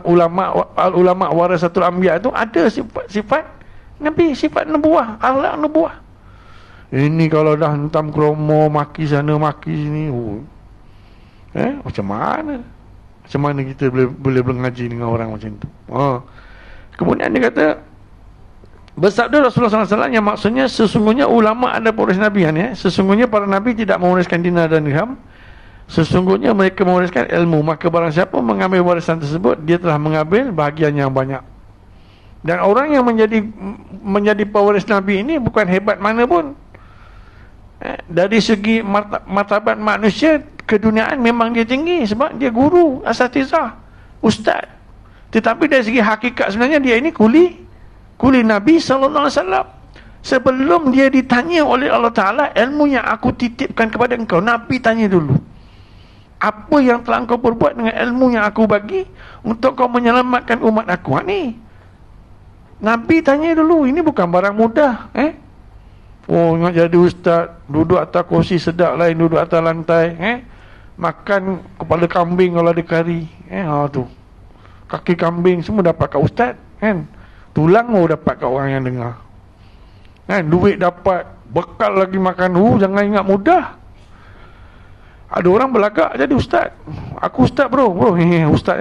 ulama warasatul anbiya itu ada sifat Nabi, sifat nubuwah, akhlak nubuwah. Ini kalau dah hentam kromo, maki sana maki sini, macam mana kita boleh mengaji dengan orang macam tu? Kemudian dia kata, bersabda Rasulullah SAW yang maksudnya sesungguhnya ulama ada pewaris Nabi kan, sesungguhnya para Nabi tidak mewariskan dinar dan dirham, sesungguhnya mereka mewariskan ilmu. Maka barang siapa mengambil warisan tersebut, dia telah mengambil bahagian yang banyak. Dan orang yang menjadi pewaris Nabi ini bukan hebat mana pun. Dari segi martabat manusia, keduniaan memang dia tinggi sebab dia guru, asatizah, ustaz. Tetapi dari segi hakikat sebenarnya dia ini kuli Nabi SAW. Sebelum dia ditanya oleh Allah Ta'ala, ilmu yang aku titipkan kepada engkau, Nabi tanya dulu, apa yang telah engkau perbuat dengan ilmu yang aku bagi untuk kau menyelamatkan umat aku? Ni Nabi tanya dulu. Ini bukan barang mudah. Nak jadi ustaz, duduk atas kursi sedap lain, duduk atas lantai, makan kepala kambing kalau ada kari, tu kaki kambing semua dapat kat ustaz, kan? Tulang dapat kat orang yang dengar, kan? Duit dapat, bekal lagi makan. Jangan ingat mudah. Ada orang belagak jadi ustaz. Aku ustaz bro, ustaz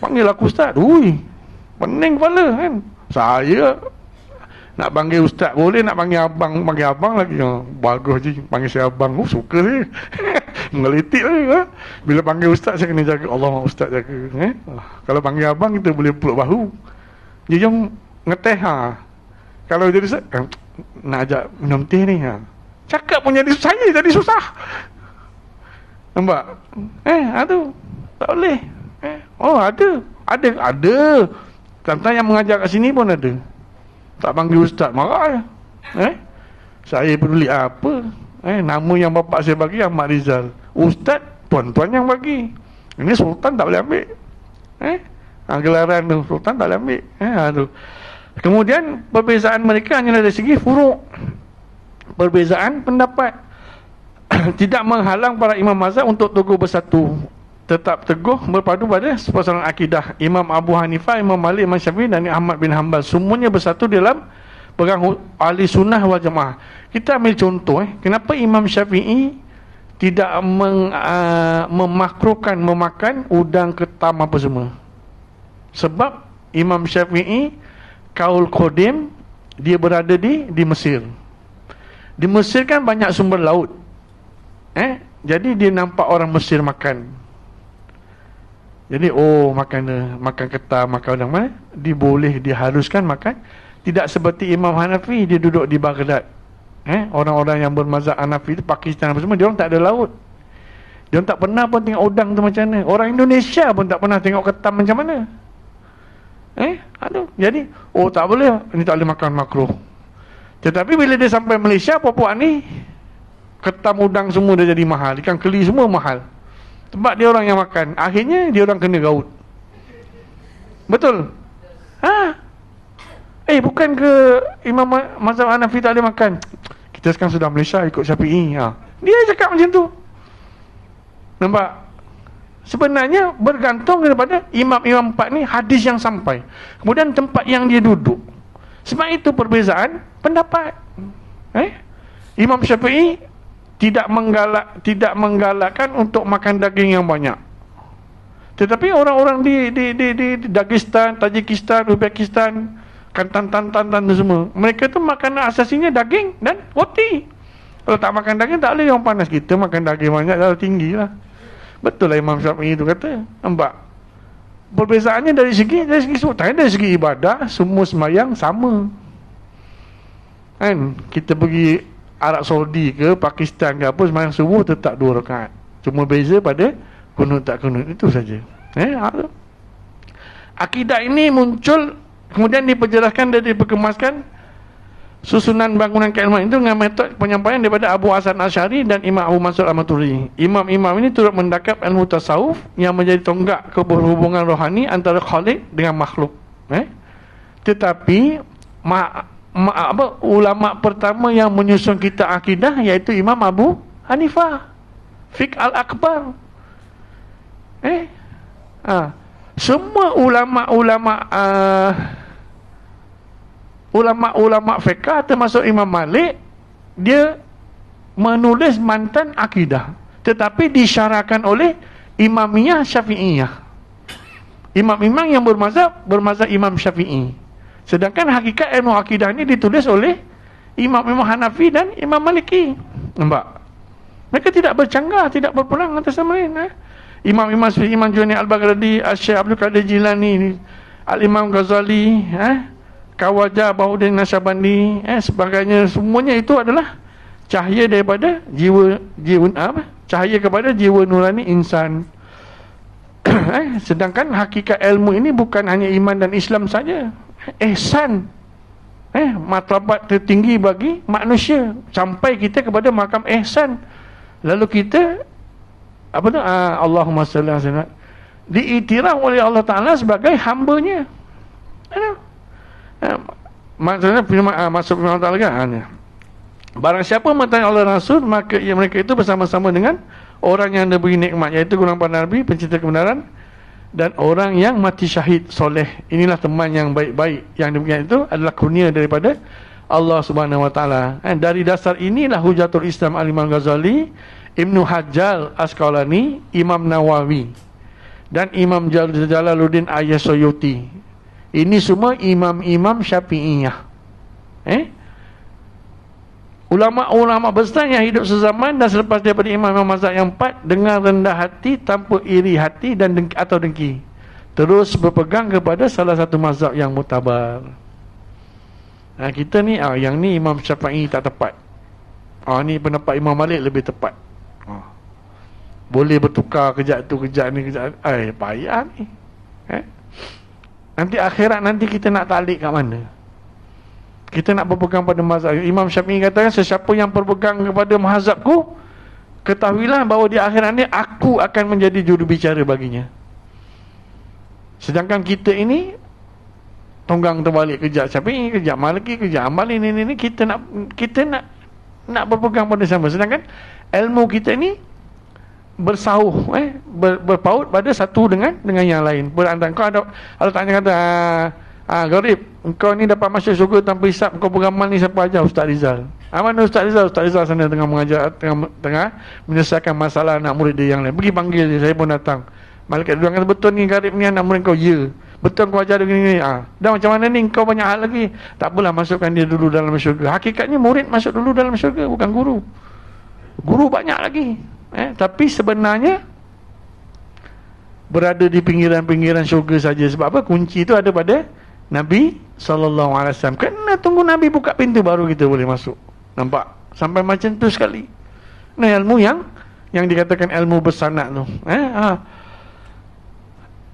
panggil aku ustaz. Pening kepala, kan? Saya nak panggil ustaz boleh, nak panggil abang lagi. Bagus je, panggil saya abang. Suka je. Mengelitik lagi. Bila panggil ustaz, saya kena jaga. Allah, ustaz jaga. Kalau panggil abang, kita boleh peluk bahu. Dia jom ngeteh. Kalau jadi ustaz, nak ajak minum teh ni. Cakap pun jadi saya jadi susah. Nampak? Aduh, tak boleh. Ada. Tentang yang mengajar kat sini pun ada. Tak panggil ustaz, marah. Saya peduli apa? Nama yang bapak saya bagi Ahmad Rizal. Ustaz, tuan-tuan yang bagi. Ini sultan tak boleh ambil. Gelaran tu sultan tak boleh ambil. Kemudian perbezaan mereka hanya dari segi furuk. Perbezaan pendapat tidak menghalang para imam mazhab untuk teguh bersatu, tetap teguh berpadu pada persoalan akidah. Imam Abu Hanifah, Imam Malik, Imam Syafi'i dan Ahmad bin Hanbal semuanya bersatu dalam pegang ahli sunnah wal jamaah. Kita ambil contoh, kenapa Imam Syafi'i tidak memakruhkan memakan udang, ketam apa semua? Sebab Imam Syafi'i kaul qadim, dia berada di Mesir. Di Mesir kan banyak sumber laut. Jadi dia nampak orang Mesir makan. Jadi makan ketam, makan udang mana? Diharuskan makan. Tidak seperti Imam Hanafi, dia duduk di Baghdad. Orang-orang yang bermazhab Hanafi itu Pakistan apa semua, dia orang tak ada laut. Dia orang tak pernah pun tengok udang tu macam mana. Orang Indonesia pun tak pernah tengok ketam macam mana. Jadi tak boleh, ini tak boleh makan makruh. Tetapi bila dia sampai Malaysia, puak-puak ni ketam, udang semua dah jadi mahal, ikan keli semua mahal. Sebab dia orang yang makan, akhirnya dia orang kena gaut. Betul? Bukan ke Imam mazhab Hanafi tak boleh makan? Kita sekarang sudah Malaysia ikut Syafi'i. Dia cakap macam tu. Nampak? Sebenarnya bergantung daripada imam-imam empat ni hadis yang sampai, kemudian tempat yang dia duduk. Sebab itu perbezaan pendapat. Imam Syafi'i tidak menggalakkan untuk makan daging yang banyak. Tetapi orang-orang di Dagestan, Tajikistan, Uzbekistan, Kelantan semua, mereka tu makanan asasinya daging dan roti. Kalau tak makan daging tak boleh orang panas. Kita makan daging banyak dah tinggi lah. Betul lah Imam Syafi'i itu kata. Nampak? Perbezaannya dari segi sultan, dari segi ibadah, semua sembahyang sama. Kita pergi Arab Saudi ke Pakistan ke apa, sembahyang subuh tetap 2 rakaat. Cuma beza pada kunut tak kunut, itu saja. Akidah ini muncul, kemudian diperjelaskan dan diperkemaskan susunan bangunan keilmuan itu dengan metod penyampaian daripada Abu Hasan Asy'ari dan Imam Abu Mansur Al-Maturidi. Imam-imam ini turut mendakap ilmu tasawuf yang menjadi tonggak kehubungan rohani antara Khalik dengan makhluk. Tetapi ulama pertama yang menyusun kitab akidah iaitu Imam Abu Hanifah, Fiqh Al-Akbar. Semua ulama fiqh termasuk Imam Malik, dia menulis mantan akidah, tetapi disyarahkan oleh Imamiyah Syafi'iyah. Imam-imam yang bermazhab Imam Syafi'i. Sedangkan hakikat ilmu akidah ini ditulis oleh Imam-imam Hanafi dan Imam Maliki. Nampak? Mereka tidak bercanggah, tidak berperang atas sama lain. Imam-imam seperti Imam Junaid Al-Baghdadi, Syekh Abdul Qadir Jilani, Al-Imam Ghazali, Khawaja Bahuddin Nasyabandi, sebagainya, semuanya itu adalah cahaya daripada cahaya kepada jiwa nurani insan. Sedangkan hakikat ilmu ini bukan hanya iman dan Islam saja. Ihsan, martabat tertinggi bagi manusia, sampai kita kepada makam ihsan. Lalu kita Allahumma salli alaihi wasallam, diiktiraf oleh Allah Ta'ala sebagai hambanya. Maksudnya masuk firman Allah Ta'ala kan, barang siapa mentaati Allah Rasul, maka mereka itu bersama-sama dengan orang yang diberi nikmat, iaitu golongan para nabi, pencinta kebenaran, dan orang yang mati syahid soleh. Inilah teman yang baik-baik. Yang demikian itu adalah kurnia daripada Allah Subhanahu Wa Ta'ala. Dari dasar inilah Hujatul Islam Al-Imam Ghazali, Ibnu Hajar Asqalani, Imam Nawawi, dan Imam Jalaluddin As-Suyuti. Ini semua imam-imam Syafi'iyah. Ulama-ulama besar yang hidup sezaman dan selepas daripada imam-imam mazhab yang 4, dengan rendah hati, tanpa iri hati dan atau dengki, terus berpegang kepada salah satu mazhab yang mutabar. Kita ni yang ni Imam Syafi'i tak tepat, ni pendapat Imam Malik lebih tepat. Boleh bertukar kejap tu kejap ni kejap. Payah ni. Nanti akhirat nanti kita nak talik kat mana? Kita nak berpegang pada mazhab. Imam Syafi'i katakan, sesiapa yang berpegang kepada mazhabku, ketahuilah bahawa di akhirat ni aku akan menjadi jurubicara baginya. Sedangkan kita ini tunggang terbalik, kejap Syafi'i, kejap Maliki, kejap Hambali, ini kita nak berpegang pada sama. Sedangkan ilmu kita ni bersauh, berpaut pada satu dengan yang lain. Berantara kau ada, kalau tanya kata, Garib, engkau ni dapat masuk syurga tanpa hisap, kau beramal ni siapa ajar? Ustaz Rizal. Mana Ustaz Rizal? Ustaz Rizal sana tengah mengajar, tengah menyelesaikan masalah anak murid dia yang lain. Pergi panggil dia, saya pun datang. Malaikat duduk kata, betul ni Garib ni anak murid kau? Ya. Betul kau ajar dia gini. Dah macam mana ni, kau banyak hal lagi. Tak apalah, masukkan dia dulu dalam syurga. Hakikatnya murid masuk dulu dalam syurga, bukan guru. Guru banyak lagi. Tapi sebenarnya berada di pinggiran-pinggiran syurga saja. Sebab apa? Kunci itu ada pada Nabi SAW. Kena tunggu Nabi buka pintu baru kita boleh masuk. Nampak? Sampai macam tu sekali. Nah, ilmu yang dikatakan ilmu bersanad tu.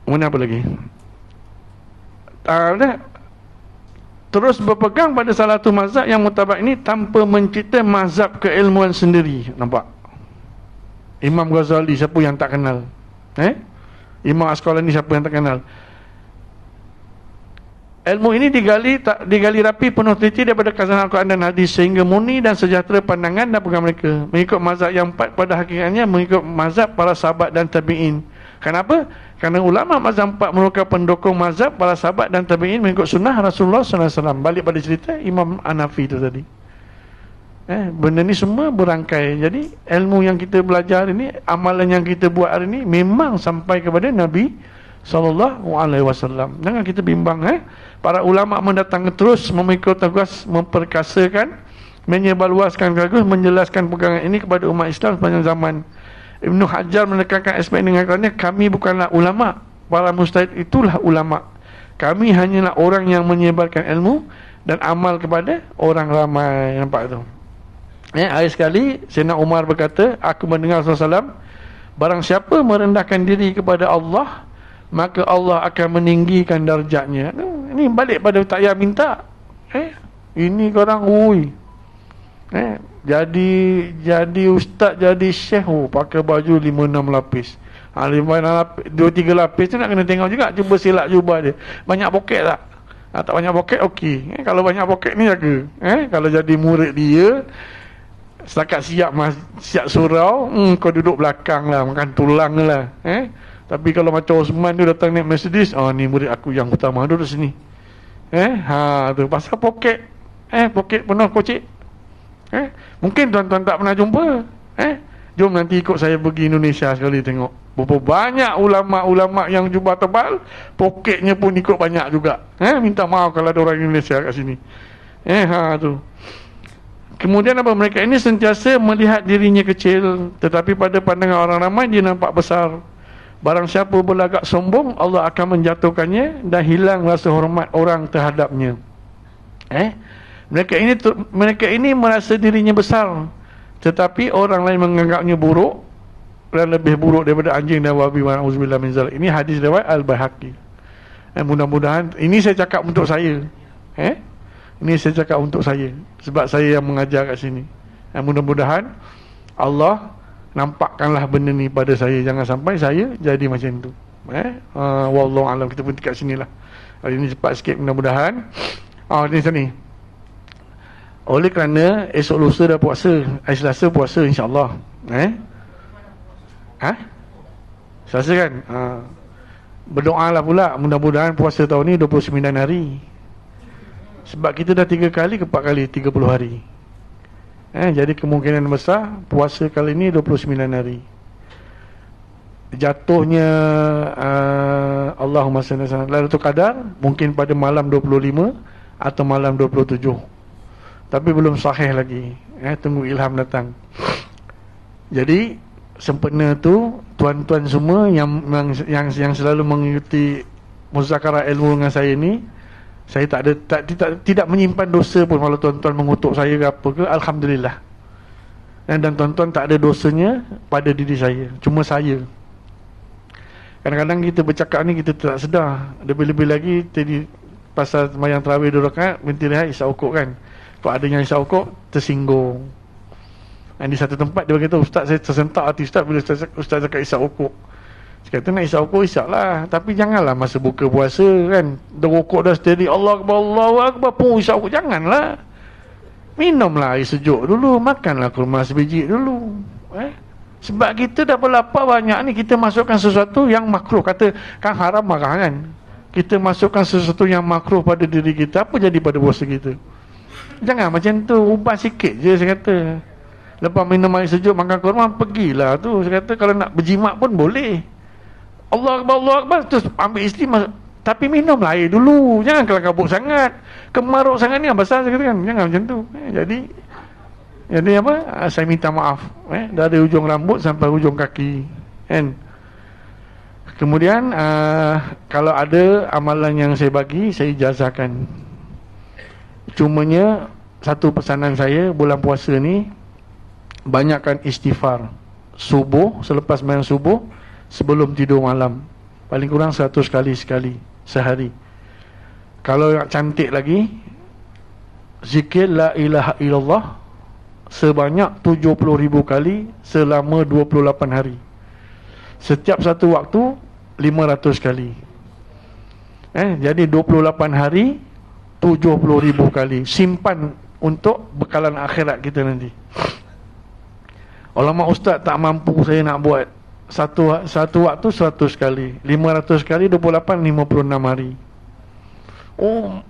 Mana apa lagi? Terus berpegang pada salah satu mazhab yang mutabak ini tanpa mencipta mazhab keilmuan sendiri. Nampak? Imam Ghazali siapa yang tak kenal? Imam Asqalani siapa yang tak kenal? Ilmu ini digali rapi penuh teliti daripada khazanah Al-Quran dan hadis sehingga murni dan sejahtera pandangan dan pegang mereka. Mengikut mazhab yang empat pada hakikatnya mengikut mazhab para sahabat dan tabi'in. Kenapa? Kerana ulama mazhab empat merupakan pendukung mazhab para sahabat dan tabi'in mengikut sunnah Rasulullah SAW. Balik pada cerita Imam Hanafi itu tadi. Benda ni semua berangkai. Jadi ilmu yang kita belajar ini, amalan yang kita buat hari ini memang sampai kepada Nabi SAW. Jangan kita bimbang. Para ulama mendatang terus memikul tugas memperkasakan, menyebarluaskan bagus, menjelaskan pegangan ini kepada umat Islam sepanjang zaman. Ibnu Hajar menekankan aspek dengan katanya, kami bukanlah ulama, para mujtahid itulah ulama. Kami hanyalah orang yang menyebarkan ilmu dan amal kepada orang ramai. Nampak tu? Hari sekali Sayyidina Umar berkata, aku mendengar Rasulullah SAW, barang siapa merendahkan diri kepada Allah, maka Allah akan meninggikan darjatnya. Ini balik pada tak payah minta. Ini korang jadi ustaz, jadi syekh, pakai baju 5-6 lapis. 5-6 lapis, 2-3 lapis tu nak kena tengok juga. Cuba silap jubah dia. Banyak poket tak? Tak banyak poket, okey. Kalau banyak poket ni jaga. Kalau jadi murid dia, setakat siap surau, kau duduk belakang lah, makan tulang lah. Tapi kalau macam Osman tu datang naik Mercedes, ni murid aku yang utama, duduk sini. Tu pasal poket. Poket penuh kocik. Mungkin tuan-tuan tak pernah jumpa. Jom nanti ikut saya pergi Indonesia sekali tengok. Berapa banyak ulama-ulama yang jubah tebal, poketnya pun ikut banyak juga. Minta maaf kalau ada orang Indonesia kat sini. Tu. Kemudian apa? Mereka ini sentiasa melihat dirinya kecil, tetapi pada pandangan orang ramai dia nampak besar. Barang siapa berlagak sombong, Allah akan menjatuhkannya dan hilang rasa hormat orang terhadapnya. Mereka ini merasa dirinya besar, tetapi orang lain menganggapnya buruk dan lebih buruk daripada anjing dan babi. Wa'udzubillah min zalik. Ini hadis riwayat Al-Baihaqi. Mudah-mudahan ini saya cakap untuk saya. Ini saya cakap untuk saya, sebab saya yang mengajar kat sini. Mudah-mudahan Allah nampakkanlah benda ni pada saya, jangan sampai saya jadi macam tu. Wallahu alam. Kita pun dekat sinilah. Hari ni cepat sikit mudah-mudahan. Ni sini. Oleh kerana esok lusa dah puasa, hari Selasa puasa insya-Allah. Selasa kan? Berdoalah pula mudah-mudahan puasa tahun ni 29 hari. Sebab kita dah 3 kali ke 4 kali 30 hari. Jadi kemungkinan besar puasa kali ni 29 hari. Jatuhnya Allahumma salli ala Lailatul Qadar mungkin pada malam 25 atau malam 27. Tapi belum sahih lagi. Tunggu ilham datang. Jadi sempena tu tuan-tuan semua yang selalu mengikuti muzakarah ilmu dengan saya ni, saya tidak menyimpan dosa pun kalau tuan-tuan mengutuk saya ke apa ke. Alhamdulillah. Dan tuan-tuan tak ada dosanya pada diri saya, cuma saya. Kadang-kadang kita bercakap ni kita tak sedar. Lebih-lebih lagi pasal sembahyang tarawih 2 rakaat, berhenti rehat isyak ukuk kan. Kalau ada yang isyak ukuk, tersinggung. Dan di satu tempat dia berkata, ustaz saya tersentak hati ustaz bila ustaz cakap isyak ukuk. Saya kata nak isyak ukuk, isyak lah. Tapi janganlah masa buka puasa kan, dah ukuk dah steady, Allah Akbar, Allahu Akbar pun isyak ukuk, janganlah. Minumlah air sejuk dulu, makanlah kurma sebiji dulu. Sebab kita dah berlapar banyak ni, kita masukkan sesuatu yang makruh. Kata kan haram marah kan, kita masukkan sesuatu yang makruh pada diri kita, apa jadi pada puasa kita? Jangan macam tu, ubah sikit je saya kata. Lepas minum air sejuk, makan kurma, pergilah tu. Saya kata kalau nak berjimat pun boleh, Allah Akbar, terus ambil isteri masuk. Tapi minumlah air dulu, jangan kelakabut sangat, kemaruk sangat ni besar saya kata kan. Jangan macam tu. Jadi apa? Saya minta maaf dari ujung rambut sampai ujung kaki kan. Kemudian kalau ada amalan yang saya bagi, saya ijazahkan. Cumanya satu pesanan saya bulan puasa ni, banyakkan istighfar subuh, selepas sembahyang subuh, sebelum tidur malam, paling kurang 100 kali sekali sehari. Kalau nak cantik lagi, zikir la ilaha illallah sebanyak 70,000 kali selama 28 hari. Setiap satu waktu 500 kali. Jadi 28 hari 70,000 kali. Simpan untuk bekalan akhirat kita nanti. Ulama ustaz tak mampu saya nak buat satu waktu 100 kali, 500 kali 28, 56 hari. Oh,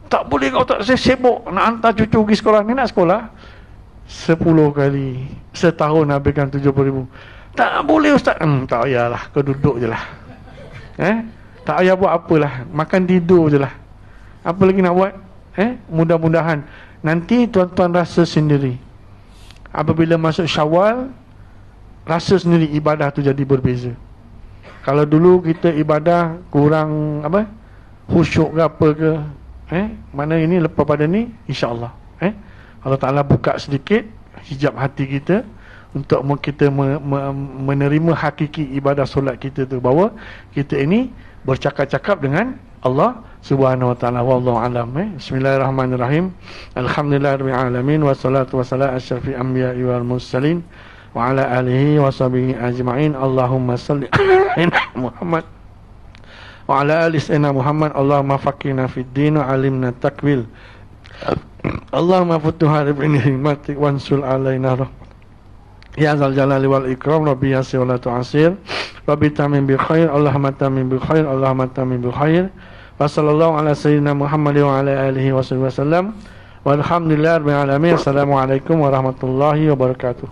tak boleh kau, tak, saya sibuk nak hantar cucu pergi sekolah. Ni nak sekolah 10 kali setahun habiskan 70,000. Tak boleh ustaz. Tak payahlah, kau duduk je lah. Tak payah buat apalah, makan tidur je lah. Apa lagi nak buat? Mudah-mudahan nanti tuan-tuan rasa sendiri, apabila masuk Syawal, rasa sendiri ibadah tu jadi berbeza. Kalau dulu kita ibadah kurang khusyuk ke apa ke, mana ini lepas pada ni, insya-Allah Allah Ta'ala buka sedikit hijab hati kita untuk kita menerima hakiki ibadah solat kita tu, bahawa kita ini bercakap-cakap dengan Allah Subhanahu wa ta'ala. Wallahu alam. Bismillahirrahmanirrahim. Alhamdulillahirabbil alamin, wassalatu wassalamu ala asyrafil anbiya'i wal mursalin wa ala alihi wa sahbihi ajma'in. Allahumma shalli ala Muhammad wa ala ali sayyidina Muhammad. Allahumma faqihna fid din wa alimna takwil. Allahumma futuha bi hikmatik wansul alaina rahmat. Ya zal jalali wal ikram, rabbi yasir wa la tu'asir, rabbi tamim bi khair, Allahumma tamim bi khair, Allahumma tamim bi khair. Wa sallallahu ala sayyidina Muhammad wa ala alihi wa sallam. Walhamdulillahirabbil alamin. Assalamualaikum warahmatullahi wabarakatuh.